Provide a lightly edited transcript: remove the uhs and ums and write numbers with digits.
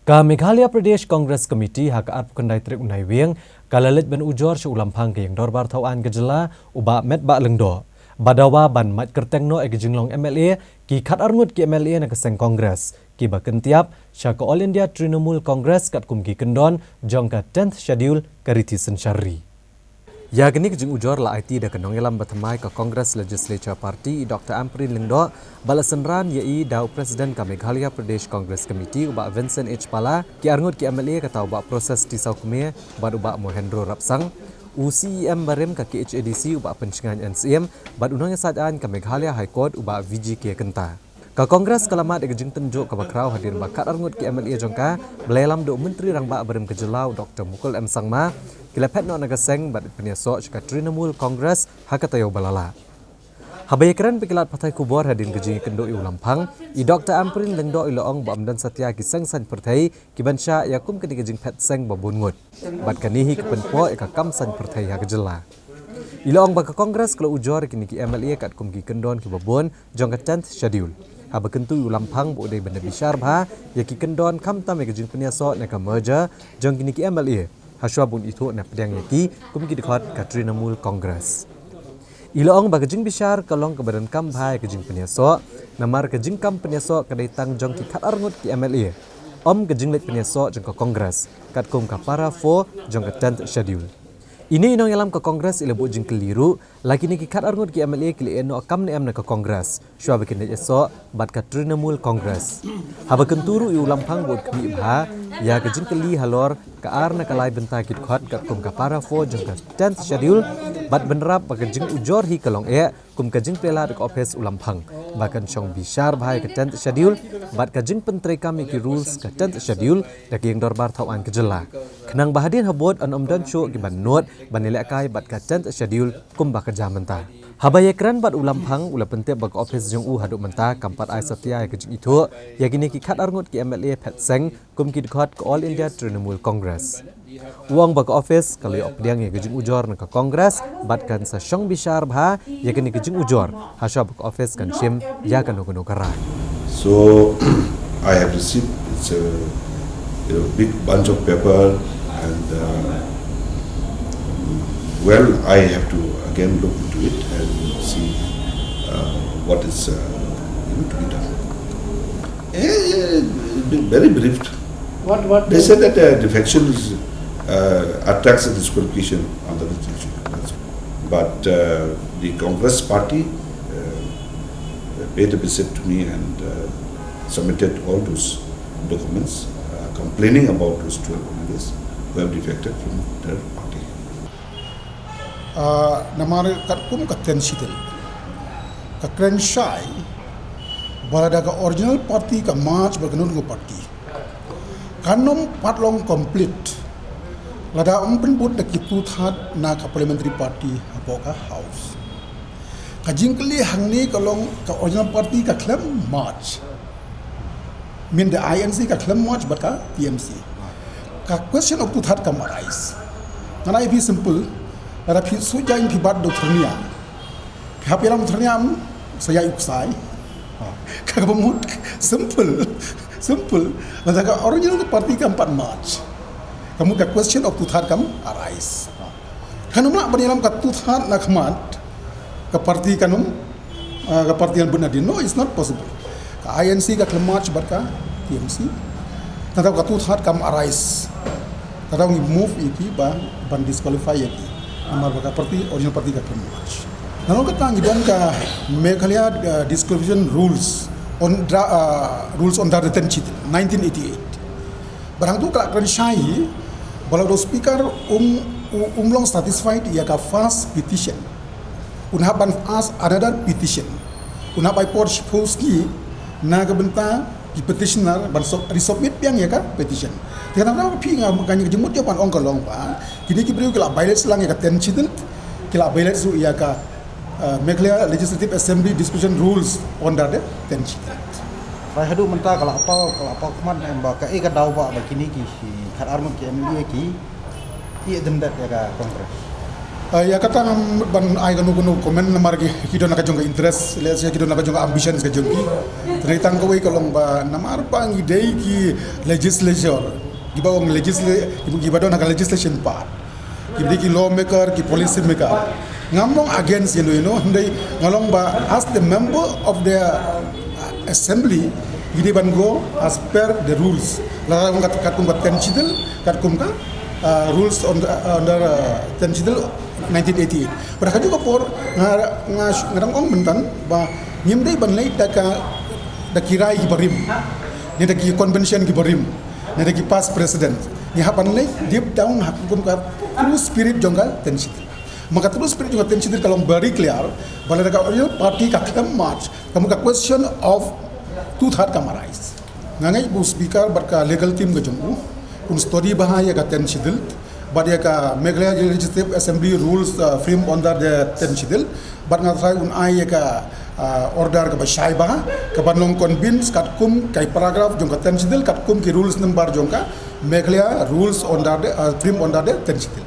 Ka Meghalaya Pradesh Congress Committee hak arp kendai trik unai wing kalalit ben ujor se ulampang ke yang dorbar tauan gejela uba met ba lengdo. Badawa ban mat kertengno e gejinglong MLA ki khat arngut ki MLA na keseng Congress. Ki ba kentiap syaka All India Trinamool Congress kat kumki kendon jong ka 10th schedule kariti sensyari. Ya geni kejing ujor la IT da kenong elam batamai ke Congress Legislature Party Dr. Amprin Lingdo balasenran yai dau Presiden ka Meghalaya Pradesh Congress Committee uba Vincent H. Pala ki arngut ki MLA kata uba proses tisau kume bad uba Mohendro Rapsang UCEM barim ka KHADC uba pencengan NCM bad unang sadaan ka Meghalaya High Court uba VGK kenta. Ka Kongres kalamat egejing tenjuk ka bakrau hadir bakat arngut ki MLA jongka belelam do menteri rang ba barim kejelau Dr. Mukul M Sangma kilepet no nagaseng bad peniasok ka Trinamool Congress hakatayo balala. Habayakran pikilat patai kubor hadin gejing kendo i ulampang i Dr. Amprin lengdo iloong ba amdan satya ki sengsan pertai ki bansha yakum ke gejing pet seng babun ngut bad kanihi ke penpo ka kamsan pertai ha gejela. Iloong ba ka Kongres kalau ujor kini ki MLA kat kumki kendon ki babun jong ka 10th schedule. Haba kentu ulampang bu dei benda bisyar bha yaki kendon kamtam e gejing peniasok na ka merger jong kini ki MLA haswa bun itu na pedang yaki kumki dekat ka Trinamool Congress. Iloong ba gejing bisyar kalong kebadan kam bha gejing peniasok namar gejing kam peniasok kadai tang jong ki khat arngut ki MLA om gejing let peniasok jong ka Congress kat kum ka para 4 jong ka 10th schedule. Ini inong yalam ke Kongres ilebu jing keliru lagi ni kikat arngut ki MLA kili eno akam ni amna ke Kongres syua bikin esok bat ka Trinamool Congress haba kenturu i ulampang buat kemi bha ya ke jing keli halor ka arna kalai benta kit khot kat kum ka para 4 jeng ka 10th schedule bat benerap ba ke jing ujor hi kalong kum ka jing pela ke office ulampang bahkan chong bisyar bha ke 10th schedule bat ka jing pentri kami ki rules ka 10th schedule dak yang dorbar tauan kejela kenang bahadin habot an omdan chu ki ban not banilai kai bat ka 10th schedule kum ba kerja mentah. Habayakran bat ulampang ula pentep bag office jong u haduk mentah kampat ai satya ke jing itu ya gini ki khat arngut ki MLA pet seng kum ki dekat ke All India Trinamool Congress. Uang bag office kalau ya opdiang ya gejing ujor na ka Congress bat kan sa syong bisyar bha ya gini gejing ujor hasya bag office kan shim ya kan gono karai. So I have received it's a big bunch of paper and well, I have to again look into it and see what is to be done. Very briefed. What? They said that defection is attracts a disqualification on the legislation. But the Congress party paid a visit to me and submitted all those documents complaining about those 12 members who have defected from their party. Namar katkum katen sitel kakren shai balada ka original party ka march baganun go party kanom patlong complete lada umpen bud da kitu that na ka parliamentary party aboka house ka jingkli hangni kalong ka original party ka claim march min the INC ka claim march but ka TMC ka question of to that kam arise nana if simple ada pisu jain pibat dokternya. Hapi dalam dokternya saya ikusai. Kagak pemut simple. Lalu kalau original tu parti keempat March. Kamu ke question of tuthat kamu arise. Kamu nak berdalam ke tuthat nak mat ke parti kamu ke parti yang benar di no it's not possible. Ke INC ke March berka TMC. Tahu ke tuthat kamu arise. Tahu move iki ban disqualify iki. Amar baka parti original parti ka March. Nano katang idong ka Meghalaya disclosure rules on the written sheet 1988. Barang tu kalau kena syai, kalau do speaker umlong satisfied ia ka first petition. Unha ban ask another petition. Unha by port Polski na ka benta di petitioner ban resubmit piang ya ka petition. Kenapa pi nga makanya jemut dia pan ong kalong pa. Kini kibri kila bailet selang ya ka tension kila bailet su ya ka Meghalaya Legislative Assembly Discussion Rules on the tension. Rai hadu mentah kalau apa kuman embak ka ka daw ba kini ki si khat armut ki MLA ki i demdat ya ka Kongres. Ya kata ban ai ganu komen namar ki do nakajong interest le se ki do nakajong ambition ke jengki tritang ko kolong ba namar pang idei ki legislature ki ba ong ki ba do nak legislation part ki lawmaker ki policy maker ngamong against you know ndai ngalong ba as the member of the assembly gidi ban go as per the rules la kat kum ten chidel kat kum ka rules under ten chidel 1988 pada juga por ngarang ong mentan ba nyimdai ban lai da kirai ki barim ni da ki convention ki barim ni da ki past president ni hapan lai deep down hakum ka true spirit jongga ten chidel maka terus spirit jongga ten chidel kalau very clear bala da real party ka march kamu ka question of two-third kam arise ngangai bu speaker barka legal team ga jonggu kun story bahaya ka ten chidel Badia ka Meghalaya Legislative Assembly rules frame under the ten chidil but ngatrai un ai ka order ka bashai ba ka banong convince kat kum kai paragraph jong ka ten chidil kat kum ki rules number jong ka Meghalaya rules under the frame under the ten chidil